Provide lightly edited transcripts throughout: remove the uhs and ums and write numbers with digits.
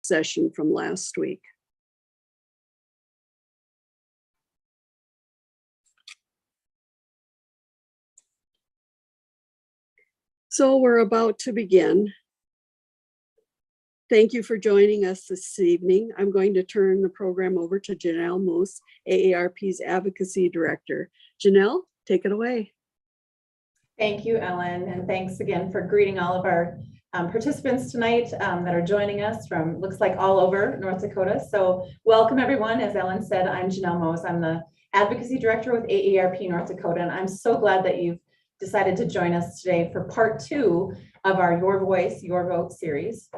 session from last week. So we're about to begin. Thank you for joining us this evening. I'm going to turn the program over to Janelle Moose, AARP's Advocacy Director. Janelle, take it away. Thank you, Ellen, and thanks again for greeting all of our participants tonight that are joining us from, looks like, all over North Dakota. So welcome everyone. As Ellen said, I'm Janelle Moose. I'm the Advocacy Director with AARP North Dakota, and I'm so glad that you've decided to join us today for part 2 of our Your Voice, Your Vote series.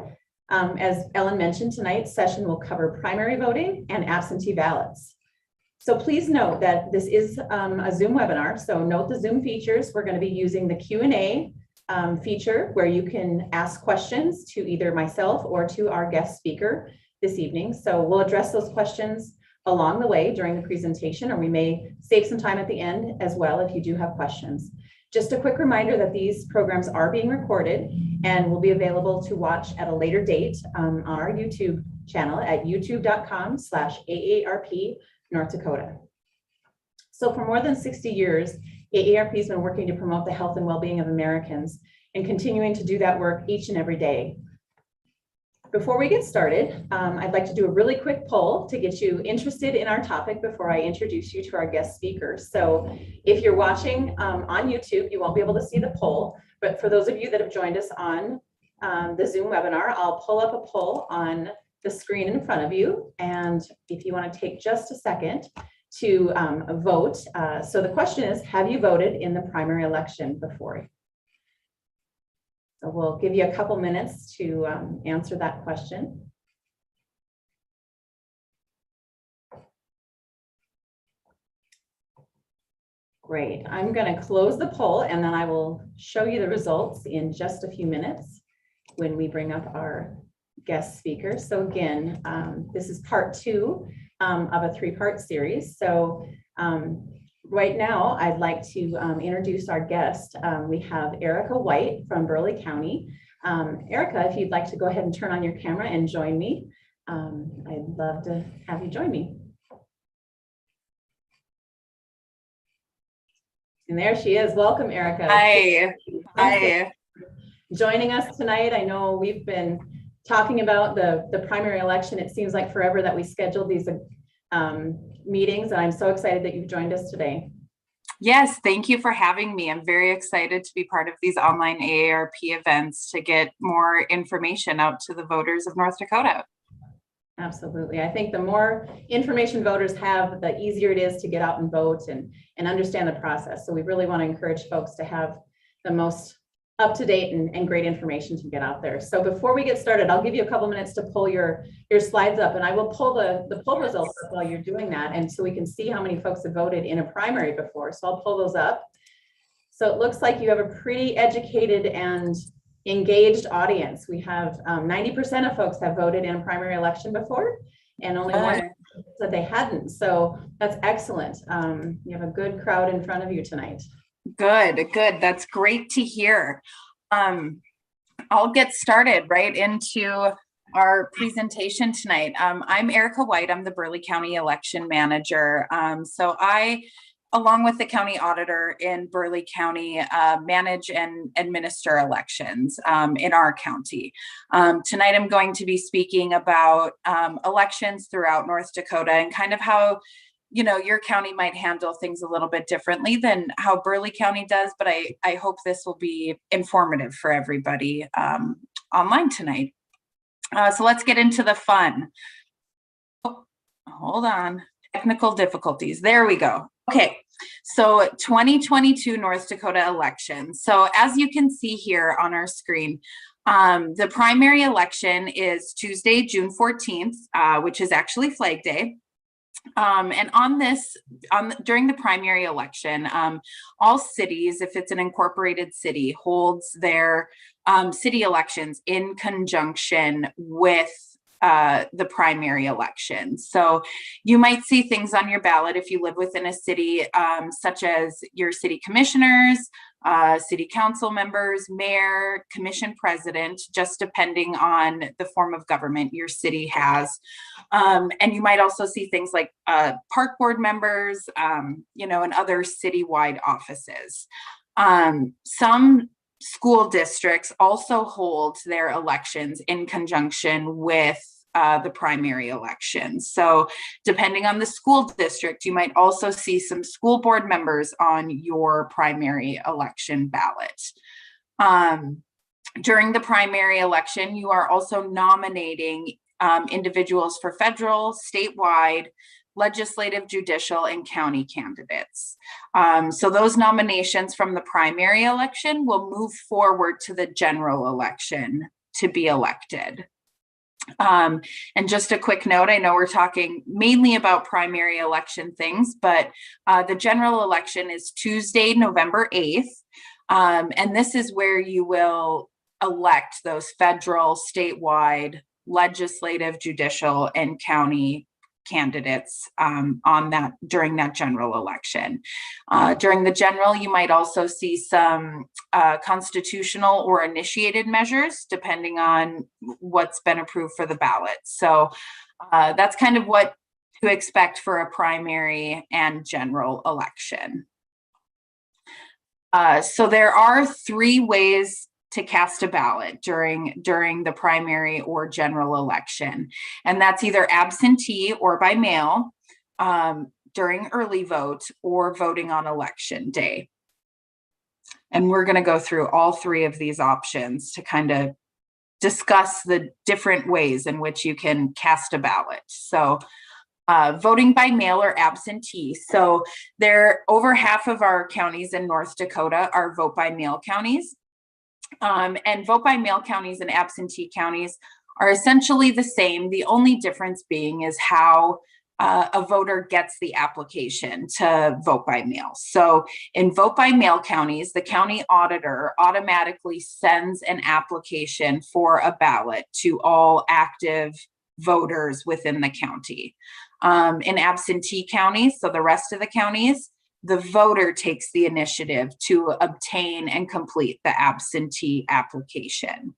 As Ellen mentioned, tonight's session will cover primary voting and absentee ballots. So please note that this is a Zoom webinar, so note the Zoom features. We're going to be using the Q&A feature where you can ask questions to either myself or to our guest speaker this evening. So we'll address those questions along the way during the presentation, or we may save some time at the end as well if you do have questions. Just a quick reminder that these programs are being recorded and will be available to watch at a later date on our YouTube channel at youtube.com/AARP North Dakota. So for more than 60 years, AARP has been working to promote the health and well-being of Americans and continuing to do that work each and every day. Before we get started, I'd like to do a really quick poll to get you interested in our topic before I introduce you to our guest speakers. So if you're watching on YouTube, you won't be able to see the poll, but for those of you that have joined us on the Zoom webinar, I'll pull up a poll on the screen in front of you. And if you want to take just a second to vote. So the question is, have you voted in the primary election before? So we'll give you a couple minutes to answer that question. Great. I'm going to close the poll and then I will show you the results in just a few minutes when we bring up our guest speakers. So again, this is part 2 of a 3-part series. So right now, I'd like to introduce our guest. We have Erica White from Burleigh County. Erica, if you'd like to go ahead and turn on your camera and join me, I'd love to have you join me. And there she is. Welcome, Erica. Hi. Hi. Joining us tonight. I know we've been talking about the primary election. It seems like forever that we scheduled these meetings, and I'm so excited that you've joined us today. Yes, thank you for having me. I'm very excited to be part of these online AARP events to get more information out to the voters of North Dakota. Absolutely. I think the more information voters have, the easier it is to get out and vote and understand the process. So we really want to encourage folks to have the most up-to-date and great information to get out there. So before we get started, I'll give you a couple minutes to pull your slides up, and I will pull the poll results up while you're doing that, and so we can see how many folks have voted in a primary before. So I'll pull those up. So it looks like you have a pretty educated and engaged audience. We have 90% of folks have voted in a primary election before, and only one said they hadn't. So that's excellent. You have a good crowd in front of you tonight. Good. That's great to hear. I'll get started right into our presentation tonight. I'm Erica White. I'm the Burleigh County Election Manager. So I, along with the county auditor in Burleigh County, manage and administer elections in our county. Tonight I'm going to be speaking about elections throughout North Dakota and kind of how your county might handle things a little bit differently than how Burleigh County does, but I hope this will be informative for everybody online tonight. So let's get into the fun. Oh, hold on, technical difficulties. There we go. Okay, so 2022 North Dakota election. So as you can see here on our screen, the primary election is Tuesday, June 14th, which is actually Flag Day. And during the primary election, all cities, if it's an incorporated city, holds their city elections in conjunction with the primary election. So you might see things on your ballot if you live within a city, such as your city commissioners, city council members, mayor, commission president, just depending on the form of government your city has. And you might also see things like park board members, and other citywide offices. Some school districts also hold their elections in conjunction with the primary election. So depending on the school district, you might also see some school board members on your primary election ballot. During the primary election, you are also nominating individuals for federal, statewide, legislative, judicial, and county candidates. So those nominations from the primary election will move forward to the general election to be elected. And just a quick note, I know we're talking mainly about primary election things, but the general election is Tuesday, November 8th. And this is where you will elect those federal, statewide, legislative, judicial, and county candidates during that general election. During the general, you might also see some constitutional or initiated measures, depending on what's been approved for the ballot. So that's kind of what to expect for a primary and general election. So there are 3 ways to cast a ballot during the primary or general election. And that's either absentee or by mail, during early vote, or voting on election day. And we're going to go through all 3 of these options to kind of discuss the different ways in which you can cast a ballot. So voting by mail or absentee. So over half of our counties in North Dakota are vote by mail counties. And vote by mail counties and absentee counties are essentially the same. The only difference being is how a voter gets the application to vote by mail. So in vote by mail counties, the county auditor automatically sends an application for a ballot to all active voters within the county. In absentee counties, so the rest of the counties, the voter takes the initiative to obtain and complete the absentee application.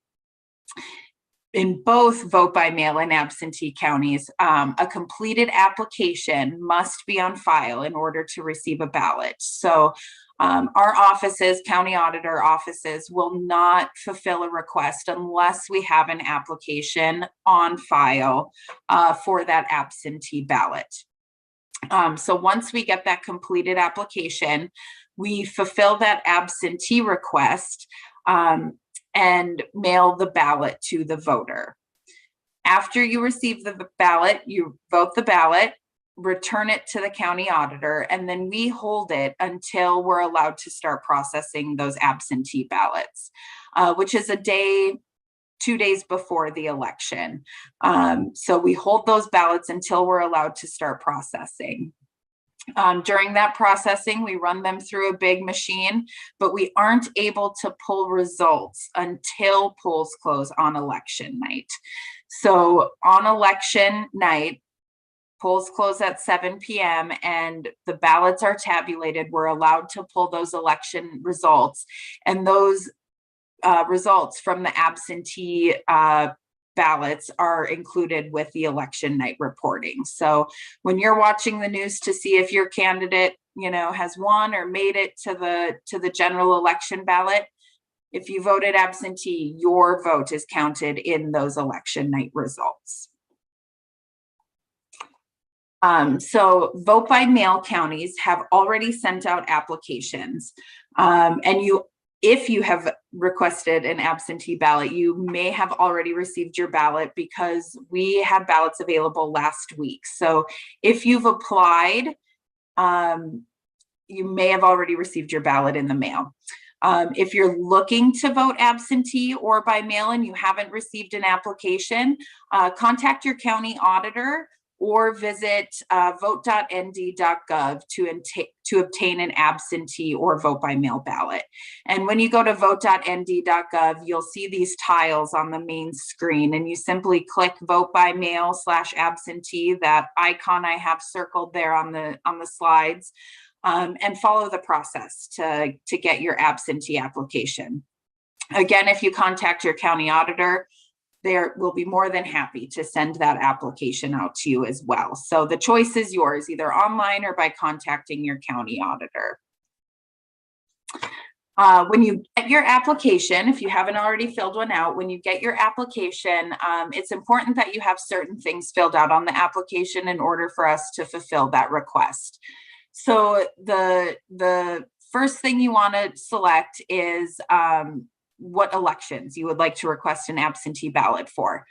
In both vote by mail and absentee counties, a completed application must be on file in order to receive a ballot. So our offices, county auditor offices, will not fulfill a request unless we have an application on file for that absentee ballot. So once we get that completed application, we fulfill that absentee request and mail the ballot to the voter. After you receive the ballot, you vote the ballot, return it to the county auditor, and then we hold it until we're allowed to start processing those absentee ballots, which is 2 days before the election. So we hold those ballots until we're allowed to start processing. During that processing, we run them through a big machine, but we aren't able to pull results until polls close on election night. So on election night, polls close at 7 p.m. and the ballots are tabulated. We're allowed to pull those election results, and those results from the absentee ballots are included with the election night reporting. So when you're watching the news to see if your candidate, has won or made it to the general election ballot, if you voted absentee, your vote is counted in those election night results. So vote by mail counties have already sent out applications, and if you have requested an absentee ballot, you may have already received your ballot because we had ballots available last week. So if you've applied, you may have already received your ballot in the mail. If you're looking to vote absentee or by mail and you haven't received an application, contact your county auditor or visit vote.nd.gov to obtain an absentee or vote by mail ballot. And when you go to vote.nd.gov, you'll see these tiles on the main screen, and you simply click vote by mail /absentee, that icon I have circled there on the slides, and follow the process to get your absentee application. Again, if you contact your county auditor, they will be more than happy to send that application out to you as well. So the choice is yours, either online or by contacting your county auditor. When you get your application, if you haven't already filled one out, when you get your application, it's important that you have certain things filled out on the application in order for us to fulfill that request. So the first thing you want to select is what elections you would like to request an absentee ballot for.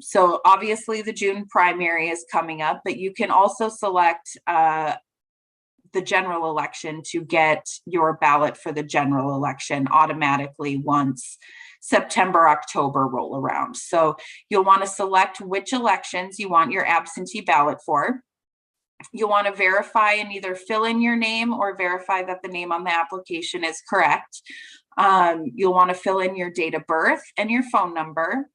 So obviously the June primary is coming up, but you can also select the general election to get your ballot for the general election automatically once September, October roll around. So you'll want to select which elections you want your absentee ballot for. You'll want to verify and either fill in your name or verify that the name on the application is correct. You'll want to fill in your date of birth and your phone number.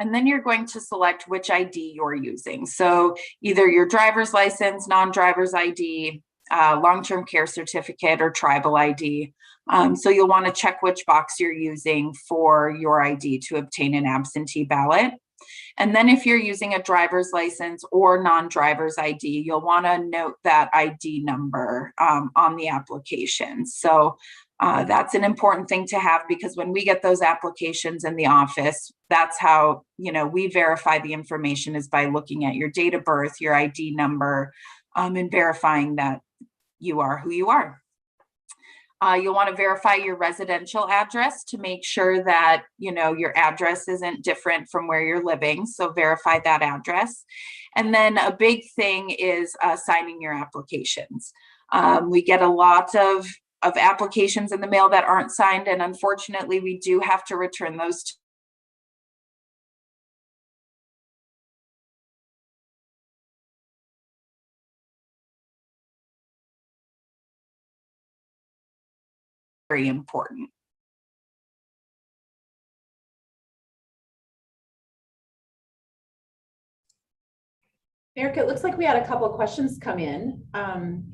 And then you're going to select which ID you're using. So either your driver's license, non-driver's ID, long-term care certificate, or tribal ID. So you'll want to check which box you're using for your ID to obtain an absentee ballot. And then if you're using a driver's license or non-driver's ID, you'll want to note that ID number on the application. So that's an important thing to have, because when we get those applications in the office, that's how, we verify the information, is by looking at your date of birth, your ID number, and verifying that you are who you are. You'll want to verify your residential address to make sure that, your address isn't different from where you're living. So verify that address. And then a big thing is signing your applications. We get a lot of applications in the mail that aren't signed, and unfortunately we do have to return those to very important. Erica, it looks like we had a couple of questions come in.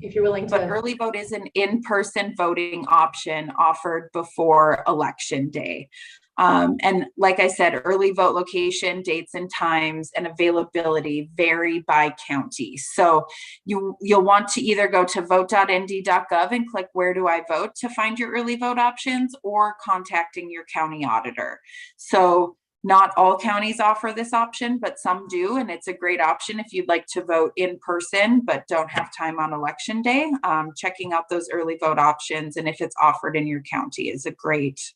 If you're willing to. But early vote is an in-person voting option offered before election day. And like I said, early vote location, dates and times, and availability vary by county. So you'll want to either go to vote.nd.gov and click where do I vote to find your early vote options, or contacting your county auditor. So not all counties offer this option, but some do, and it's a great option if you'd like to vote in person but don't have time on election day. Checking out those early vote options, and if it's offered in your county, is a great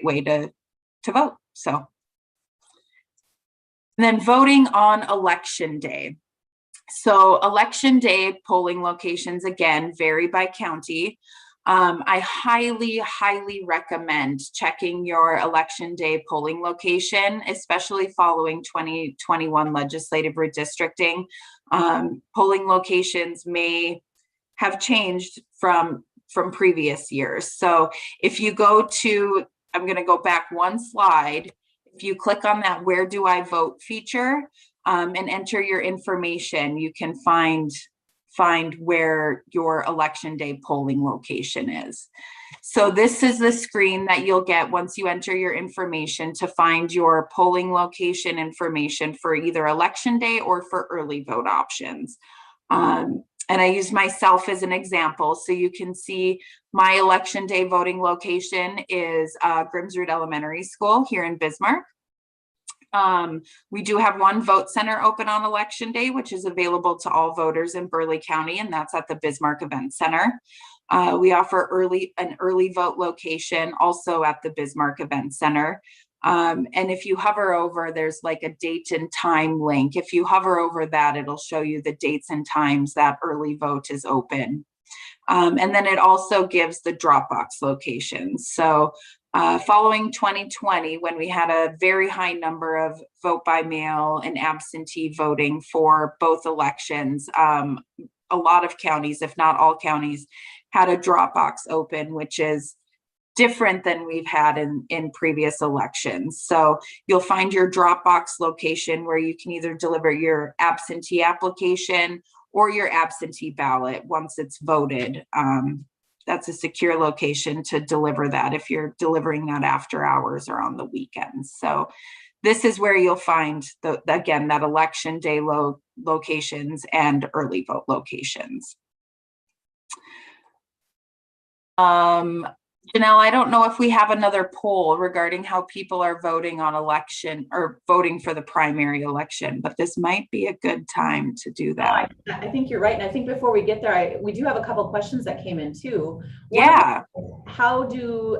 way to vote. So, and then voting on election day. So election day polling locations, again, vary by county. I highly recommend checking your election day polling location, especially following 2021 legislative redistricting. Polling locations may have changed from previous years. So if you go to, I'm going to go back one slide. If you click on that where do I vote feature and enter your information, you can find where your election day polling location is. So this is the screen that you'll get once you enter your information to find your polling location information for either election day or for early vote options. And I use myself as an example. So you can see my election day voting location is Grimsrud Elementary School here in Bismarck. We do have one vote center open on election day, which is available to all voters in Burleigh County, and that's at the Bismarck Event Center. We offer an early vote location also at the Bismarck Event Center. And if you hover over, there's like a date and time link. If you hover over that, it'll show you the dates and times that early vote is open. And then it also gives the drop box locations. So Following 2020, when we had a very high number of vote by mail and absentee voting for both elections, a lot of counties, if not all counties, had a drop box open, which is different than we've had in previous elections. So you'll find your Dropbox location where you can either deliver your absentee application or your absentee ballot once it's voted. That's a secure location to deliver that if you're delivering that after hours or on the weekends. So this is where you'll find, again, that election day locations and early vote locations. Janelle, I don't know if we have another poll regarding how people are voting on election or voting for the primary election, but this might be a good time to do that. I think you're right. And I think before we get there, we do have a couple questions that came in too. Yeah. How do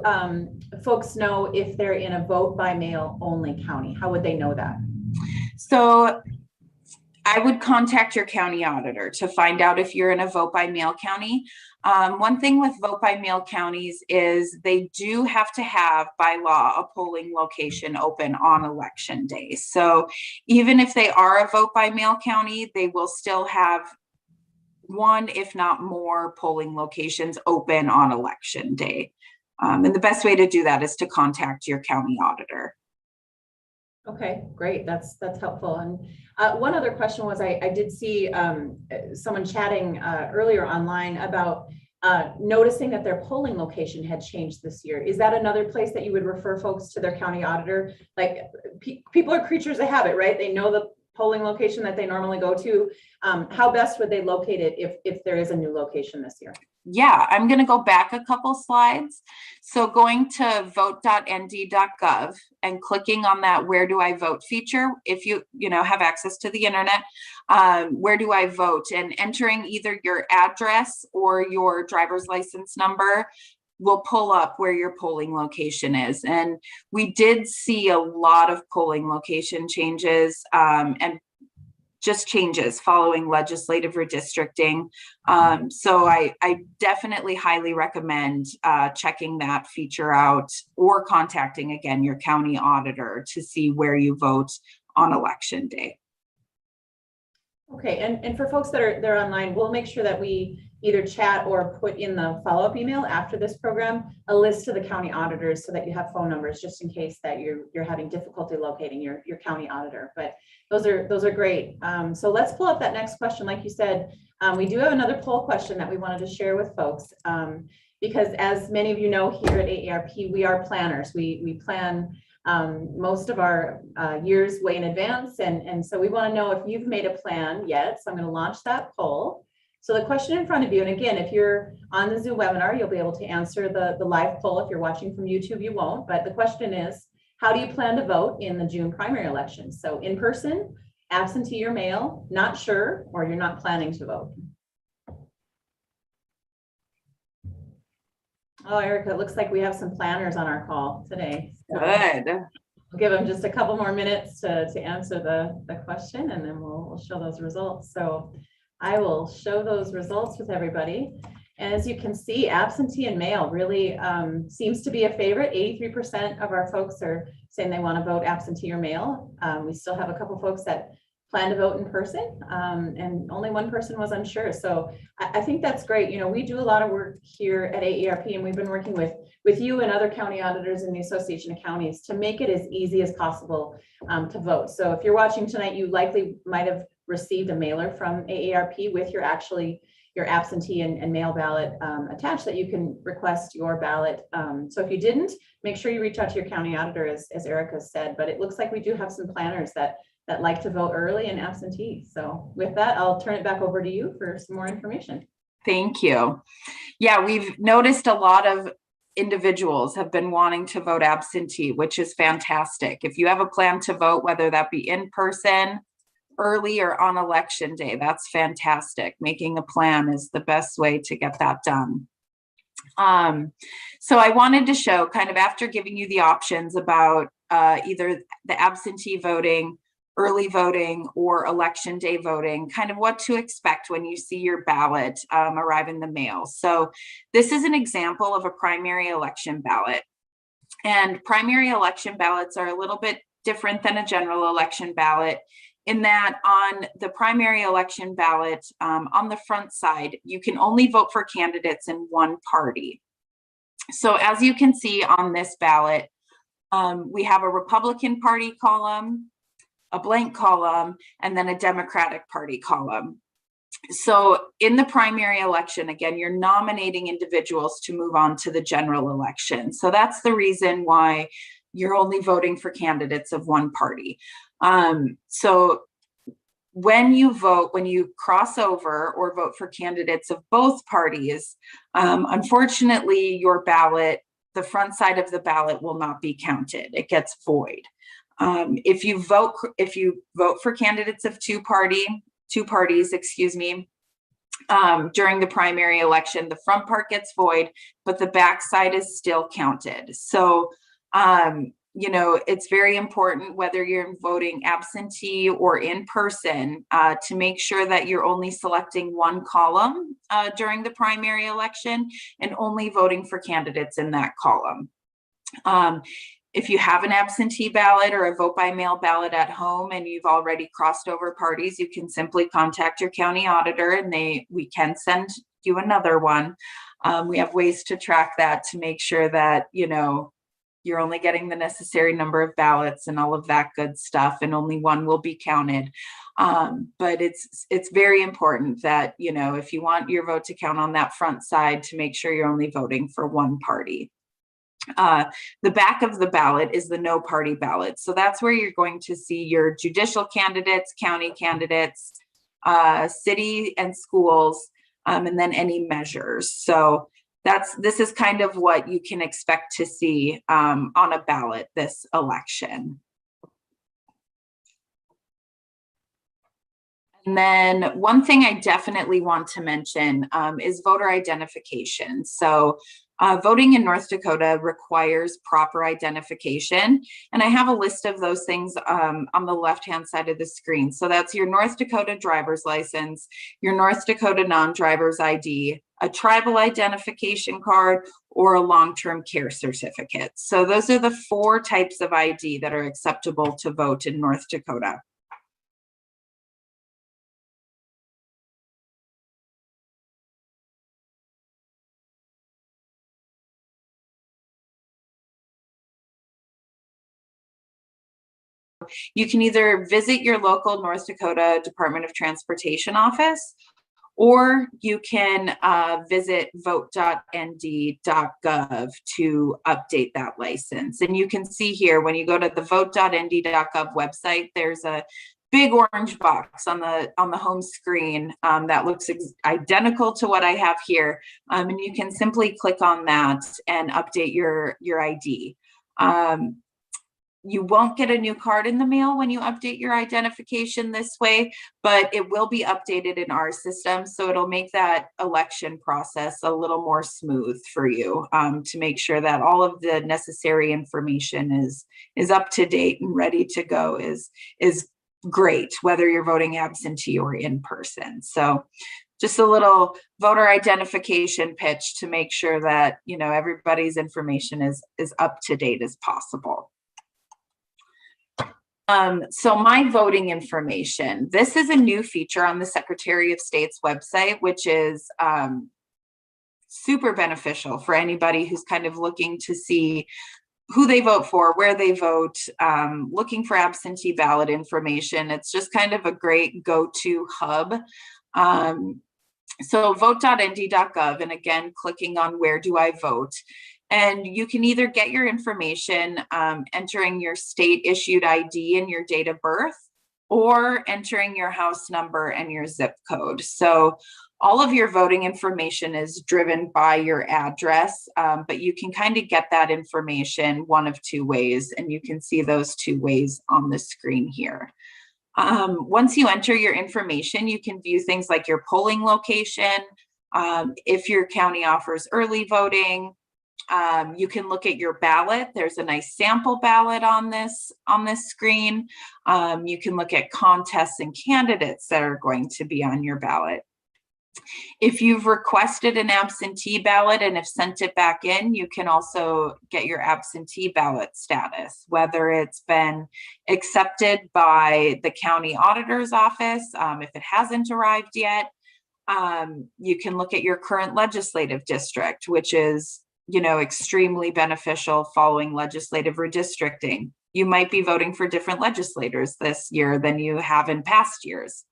folks know if they're in a vote by mail only county? How would they know that? So I would contact your county auditor to find out if you're in a vote by mail county. One thing with vote by mail counties is they do have to have by law a polling location open on election day. So even if they are a vote by mail county, they will still have one, if not more, polling locations open on election day. And the best way to do that is to contact your county auditor. Okay, great. That's helpful. And one other question was, I did see someone chatting earlier online about noticing that their polling location had changed this year. Is that another place that you would refer folks to their county auditor? Like people are creatures of habit, right? They know the polling location that they normally go to. How best would they locate it if there is a new location this year? Yeah, I'm going to go back a couple slides. So going to vote.nd.gov and clicking on that where do I vote feature, if you have access to the internet, where do I vote, and entering either your address or your driver's license number will pull up where your polling location is. And we did see a lot of polling location changes and just changes following legislative redistricting. So I definitely highly recommend checking that feature out or contacting, again, your county auditor to see where you vote on election day. Okay, and for folks that are online, we'll make sure that we either chat or put in the follow-up email after this program a list of the county auditors so that you have phone numbers just in case that you're having difficulty locating your county auditor. But those are great. So let's pull up that next question. Like you said, we do have another poll question that we wanted to share with folks because as many of you know, here at AARP, we are planners. We plan most of our years way in advance. And so we want to know if you've made a plan yet. So I'm going to launch that poll. So the question in front of you, and again, if you're on the Zoom webinar, you'll be able to answer the live poll. If you're watching from YouTube, you won't. But the question is, how do you plan to vote in the June primary election? So in person, absentee or mail, not sure, or you're not planning to vote. Oh, Erica, it looks like we have some planners on our call today. So Good. we'll give them just a couple more minutes to answer the question, and then we'll show those results. So I will show those results with everybody. And as you can see, absentee and mail really seems to be a favorite. 83% of our folks are saying they want to vote absentee or mail. We still have a couple folks that plan to vote in person, and only one person was unsure. So I think that's great. You know, we do a lot of work here at AARP, and we've been working with you and other county auditors in the Association of Counties to make it as easy as possible to vote. So if you're watching tonight, you likely might have received a mailer from AARP with your absentee and mail ballot attached that you can request your ballot. So if you didn't, make sure you reach out to your county auditor, as Erica said. But it looks like we do have some planners that like to vote early and absentee. So with that, I'll turn it back over to you for some more information. Thank you. Yeah, we've noticed a lot of individuals have been wanting to vote absentee, which is fantastic. If you have a plan to vote, whether that be in person, early, or on election day, that's fantastic. Making a plan is the best way to get that done. So I wanted to show, kind of after giving you the options about either the absentee voting, early voting, or election day voting, kind of what to expect when you see your ballot arrive in the mail. So this is an example of a primary election ballot. And primary election ballots are a little bit different than a general election ballot in that on the primary election ballot, on the front side, you can only vote for candidates in one party. So as you can see on this ballot, we have a Republican Party column, a blank column, and then a Democratic Party column. So in the primary election, again, you're nominating individuals to move on to the general election. So that's the reason why you're only voting for candidates of one party. So when you vote, when you cross over or vote for candidates of both parties, unfortunately, your ballot, the front side of the ballot will not be counted. It gets void. If you vote for candidates of two parties, during the primary election, the front part gets void, but the back side is still counted. So, it's very important whether you're voting absentee or in person to make sure that you're only selecting one column during the primary election and only voting for candidates in that column. If you have an absentee ballot or a vote by mail ballot at home and you've already crossed over parties, you can simply contact your county auditor and we can send you another one. We have ways to track that to make sure that, you're only getting the necessary number of ballots and all of that good stuff, and only one will be counted. But it's very important that, if you want your vote to count on that front side, to make sure you're only voting for one party. The back of the ballot is the no party ballot. So that's where you're going to see your judicial candidates, county candidates, city and schools, and then any measures. So this is kind of what you can expect to see on a ballot this election. And then one thing I definitely want to mention is voter identification. So voting in North Dakota requires proper identification. And I have a list of those things on the left-hand side of the screen. So that's your North Dakota driver's license, your North Dakota non-driver's ID, a tribal identification card, or a long-term care certificate. So those are the 4 types of ID that are acceptable to vote in North Dakota. You can either visit your local North Dakota Department of Transportation office, or you can visit vote.nd.gov to update that license. And you can see here, when you go to the vote.nd.gov website, there's a big orange box on the home screen that looks identical to what I have here. And you can simply click on that and update your ID. You won't get a new card in the mail when you update your identification this way, but it will be updated in our system. So it'll make that election process a little more smooth for you, to make sure that all of the necessary information is up to date and ready to go is great, whether you're voting absentee or in person. So just a little voter identification pitch to make sure that, everybody's information is up to date as possible. So my voting information, this is a new feature on the Secretary of State's website, which is super beneficial for anybody who's kind of looking to see who they vote for, where they vote, looking for absentee ballot information. It's just kind of a great go-to hub. So vote.nd.gov, and again, clicking on where do I vote? And you can either get your information entering your state issued ID and your date of birth, or entering your house number and your zip code. So all of your voting information is driven by your address, but you can kind of get that information one of 2 ways, and you can see those 2 ways on the screen here. Once you enter your information, you can view things like your polling location, if your county offers early voting. You can look at your ballot. There's a nice sample ballot on this screen. You can look at contests and candidates that are going to be on your ballot. If you've requested an absentee ballot and have sent it back in, you can also get your absentee ballot status, whether it's been accepted by the county auditor's office. If it hasn't arrived yet, you can look at your current legislative district, which is, extremely beneficial following legislative redistricting. You might be voting for different legislators this year than you have in past years.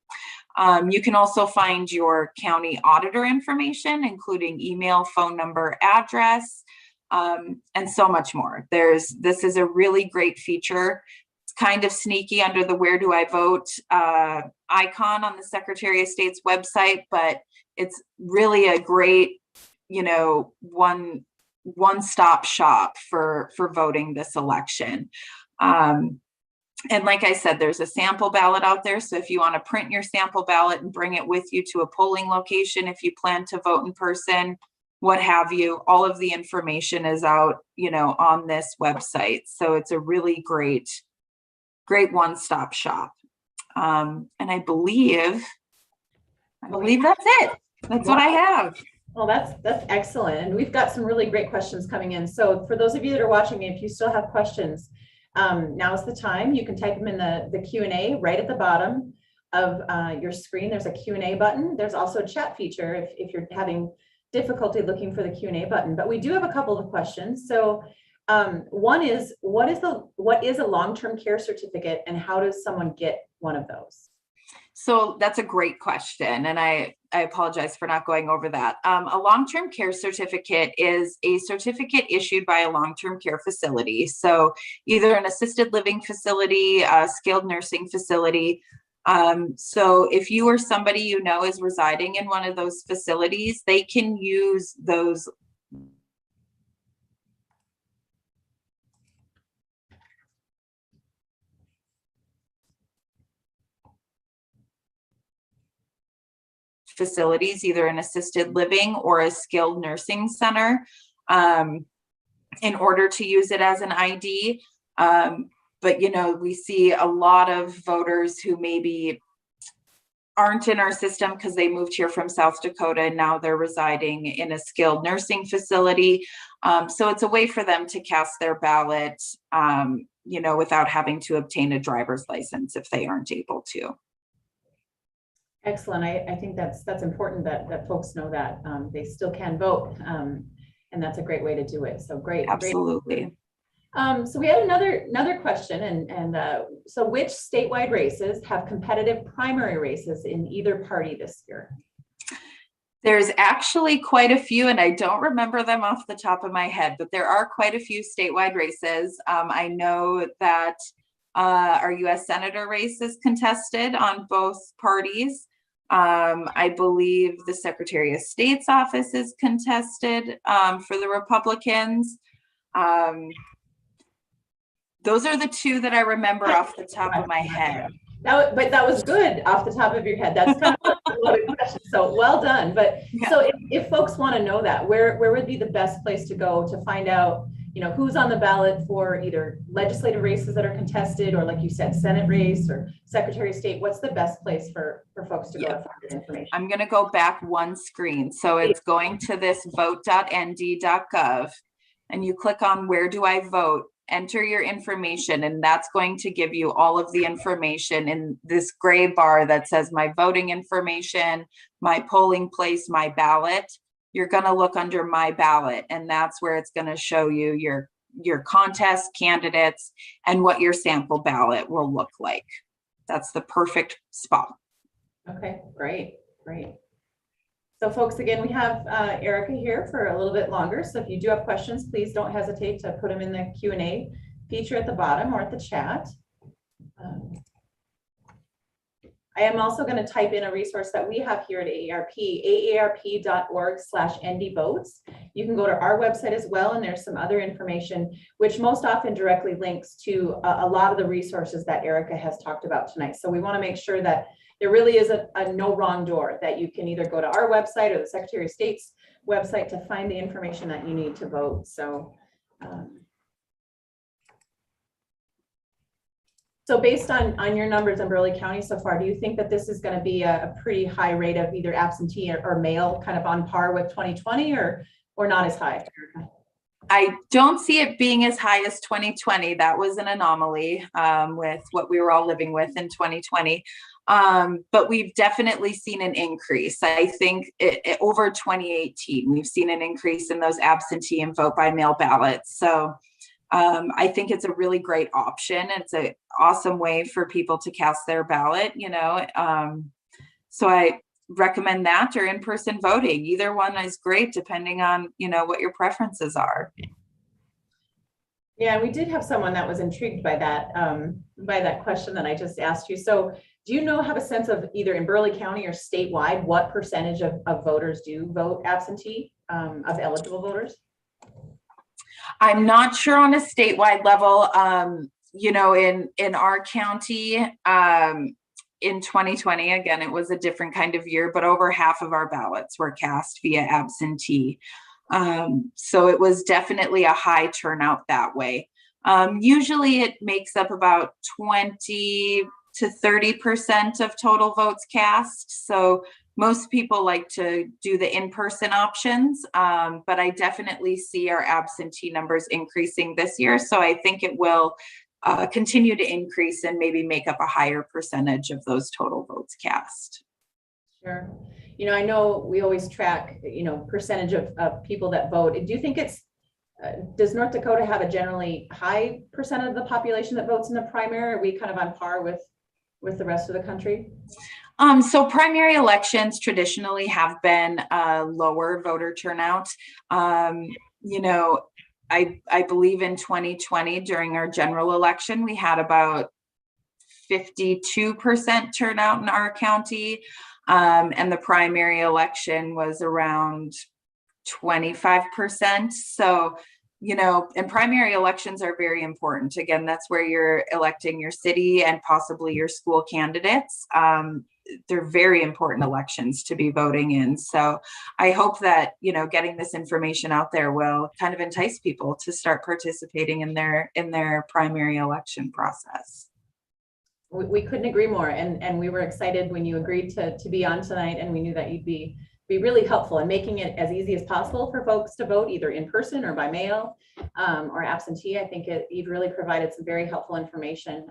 You can also find your county auditor information, including email, phone number, address, and so much more. This is a really great feature. It's kind of sneaky under the Where Do I Vote icon on the Secretary of State's website, but it's really a great, one-stop shop for voting this election. And like I said, there's a sample ballot out there. So if you want to print your sample ballot and bring it with you to a polling location, if you plan to vote in person, what have you, all of the information is out, on this website. So it's a really great one-stop shop. And I believe that's it. That's what I have. Well, that's excellent. And we've got some really great questions coming in. So for those of you that are watching me, if you still have questions, now's the time. You can type them in the Q&A right at the bottom of your screen. There's a Q&A button. There's also a chat feature if you're having difficulty looking for the Q&A button. But we do have a couple of questions. So one is, what is a long-term care certificate and how does someone get one of those? So that's a great question. And I apologize for not going over that. A long-term care certificate is a certificate issued by a long-term care facility. So either an assisted living facility, a skilled nursing facility. So if you or somebody is residing in one of those facilities, they can use those facilities, either an assisted living or a skilled nursing center, in order to use it as an ID. But, we see a lot of voters who maybe aren't in our system because they moved here from South Dakota and now they're residing in a skilled nursing facility. So it's a way for them to cast their ballot, without having to obtain a driver's license if they aren't able to. Excellent. I think that's important that folks know that they still can vote, and that's a great way to do it. So great. Absolutely. Great. So we had another question, and so which statewide races have competitive primary races in either party this year? There's actually quite a few, and I don't remember them off the top of my head, but there are quite a few statewide races. I know that our U.S. Senator race is contested on both parties. I believe the Secretary of State's office is contested for the Republicans. Those are the two that I remember off the top of my head. But that was good off the top of your head. That's kind of a loaded question. So well done. But yeah. So if folks want to know that, where would be the best place to go to find out, who's on the ballot for either legislative races that are contested, or like you said, Senate race or Secretary of State? What's the best place for folks to go to find that information? I'm going to go back one screen. So it's going to this vote.nd.gov, and you click on Where Do I Vote? Enter your information, and that's going to give you all of the information in this gray bar that says my voting information, my polling place, my ballot. You're going to look under my ballot, and that's where it's going to show you your contest candidates and what your sample ballot will look like. That's the perfect spot. Okay, great. So folks, again, we have Erica here for a little bit longer. So if you do have questions, please don't hesitate to put them in the Q&A feature at the bottom or at the chat. I am also going to type in a resource that we have here at AARP, aarp.org/ndvotes. You can go to our website as well, and there's some other information, which most often directly links to a lot of the resources that Erica has talked about tonight. So we want to make sure that there really is a no wrong door, that you can either go to our website or the Secretary of State's website to find the information that you need to vote. So So based on your numbers in Burley County so far, do you think that this is going to be a pretty high rate of either absentee or mail, kind of on par with 2020, or not as high? I don't see it being as high as 2020. That was an anomaly with what we were all living with in 2020. But we've definitely seen an increase. I think over 2018, we've seen an increase in those absentee and vote by mail ballots. So I think it's a really great option. It's an awesome way for people to cast their ballot, so I recommend that or in-person voting. Either one is great, depending on, what your preferences are. Yeah, we did have someone that was intrigued by that question that I just asked you. So do you have a sense of, either in Burley County or statewide, what percentage of voters do vote absentee, of eligible voters? I'm not sure on a statewide level. In our county, in 2020, again, it was a different kind of year, but over half of our ballots were cast via absentee. So it was definitely a high turnout that way. Usually it makes up about 20 to 30% of total votes cast. So most people like to do the in-person options, but I definitely see our absentee numbers increasing this year. So I think it will continue to increase and maybe make up a higher percentage of those total votes cast. Sure. I know we always track, percentage of people that vote. Do you think does North Dakota have a generally high percent of the population that votes in the primary? Are we kind of on par with the rest of the country? So primary elections traditionally have been lower voter turnout. I believe in 2020 during our general election, we had about 52% turnout in our county. And the primary election was around 25%. So, and primary elections are very important. Again, that's where you're electing your city and possibly your school candidates. They're very important elections to be voting in. So I hope that, getting this information out there will kind of entice people to start participating in their primary election process. We couldn't agree more. And we were excited when you agreed to be on tonight, and we knew that you'd be really helpful in making it as easy as possible for folks to vote, either in person or by mail, or absentee. I think you've really provided some very helpful information.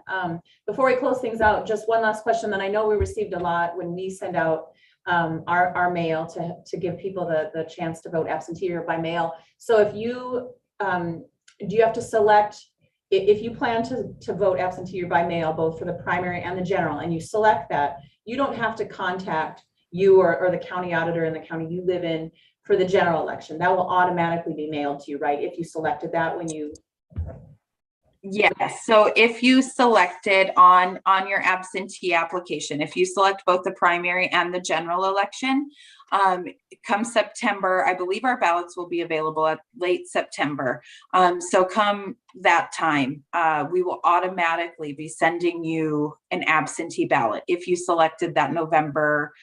Before we close things out, just one last question that I know we received a lot when we send out our mail to give people the chance to vote absentee or by mail. So if you do you have to select, if you plan to vote absentee or by mail, both for the primary and the general, and you select that, you don't have to contact you or the county auditor in the county you live in for the general election. That will automatically be mailed to you, right? If you selected that when you... Yes. So if you selected on your absentee application, if you select both the primary and the general election, come September, I believe our ballots will be available at late September. So come that time, we will automatically be sending you an absentee ballot if you selected that November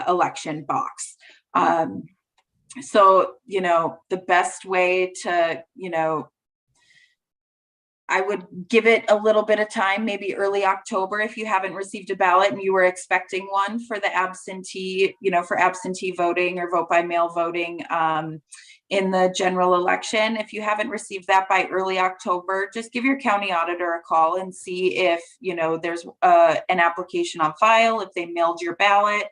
election box. So, the best way to, I would give it a little bit of time, maybe early October, if you haven't received a ballot and you were expecting one for the absentee, for absentee voting or vote by mail voting in the general election. If you haven't received that by early October, just give your county auditor a call and see if, there's an application on file, if they mailed your ballot.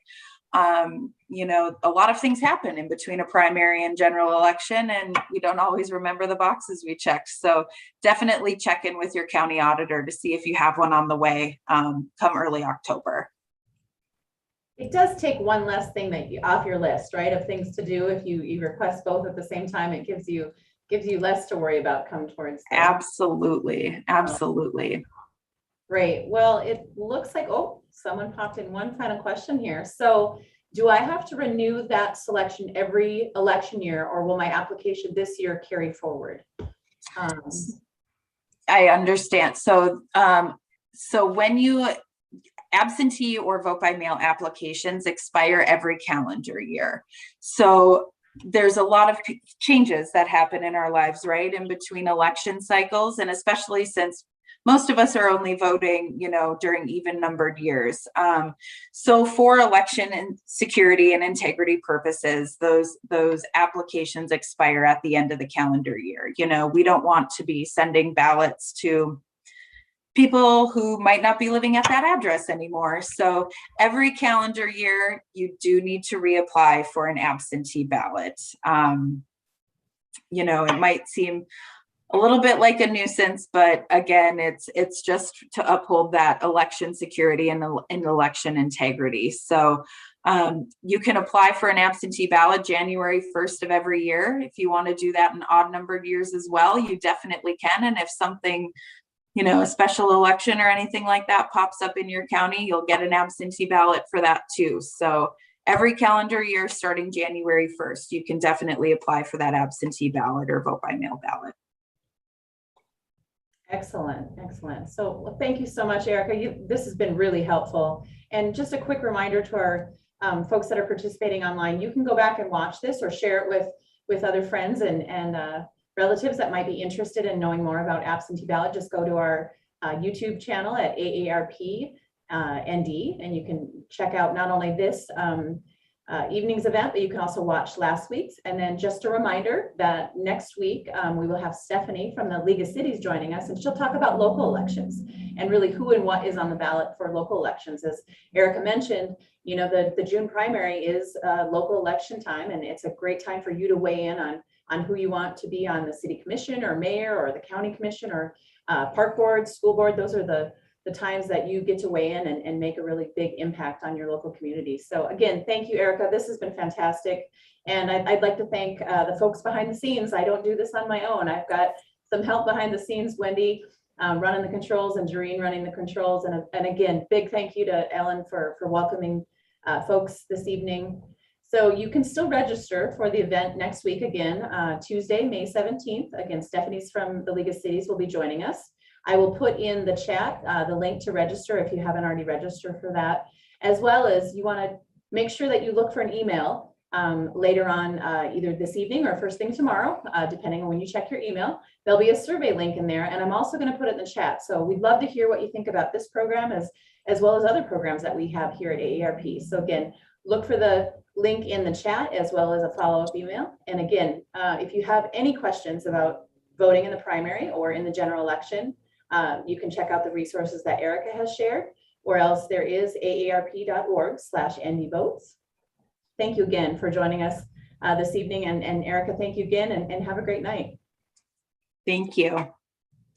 A lot of things happen in between a primary and general election, and we don't always remember the boxes we checked. So definitely check in with your county auditor to see if you have one on the way come early October. It does take one less thing off your list, right, of things to do. If you request both at the same time, it gives you less to worry about come towards the... Absolutely. Great. Well, it looks like, someone popped in one final question here. So do I have to renew that selection every election year, or will my application this year carry forward? I understand. So when you absentee or vote by mail applications expire every calendar year. So there's a lot of changes that happen in our lives, right, in between election cycles, and especially since most of us are only voting, during even numbered years. So for election and security and integrity purposes, those applications expire at the end of the calendar year. We don't want to be sending ballots to people who might not be living at that address anymore. So every calendar year, you do need to reapply for an absentee ballot. It might seem a little bit like a nuisance, but again, it's just to uphold that election security and election integrity. So you can apply for an absentee ballot January 1st of every year. If you want to do that in odd numbered years as well, you definitely can. And if something, a special election or anything like that pops up in your county, you'll get an absentee ballot for that too. So every calendar year starting January 1st, you can definitely apply for that absentee ballot or vote by mail ballot. Excellent, excellent. So thank you so much, Erica. This has been really helpful. And just a quick reminder to our folks that are participating online, you can go back and watch this or share it with other friends and relatives that might be interested in knowing more about absentee ballot. Just go to our YouTube channel at AARP ND, and you can check out not only this evening's event, but you can also watch last week's. And then just a reminder that next week we will have Stephanie from the League of Cities joining us, and she'll talk about local elections and really who and what is on the ballot for local elections. As Erica mentioned, the June primary is local election time, and it's a great time for you to weigh in on who you want to be on the city commission or mayor or the county commission or park board, school board. Those are the times that you get to weigh in and make a really big impact on your local community. So again, thank you, Erica. This has been fantastic. And I'd like to thank the folks behind the scenes. I don't do this on my own. I've got some help behind the scenes, Wendy running the controls and Doreen running the controls. And again, big thank you to Ellen for welcoming folks this evening. So you can still register for the event next week, again, Tuesday, May 17th. Again, Stephanie's from the League of Cities will be joining us. I will put in the chat the link to register if you haven't already registered for that, as well as you want to make sure that you look for an email later on, either this evening or first thing tomorrow, depending on when you check your email. There'll be a survey link in there, and I'm also going to put it in the chat. So we'd love to hear what you think about this program as well as other programs that we have here at AARP. So again, look for the link in the chat as well as a follow-up email. And again, if you have any questions about voting in the primary or in the general election, you can check out the resources that Erica has shared, or else there is aarp.org/ndvotes. Thank you again for joining us this evening. And Erica, thank you again, and have a great night. Thank you.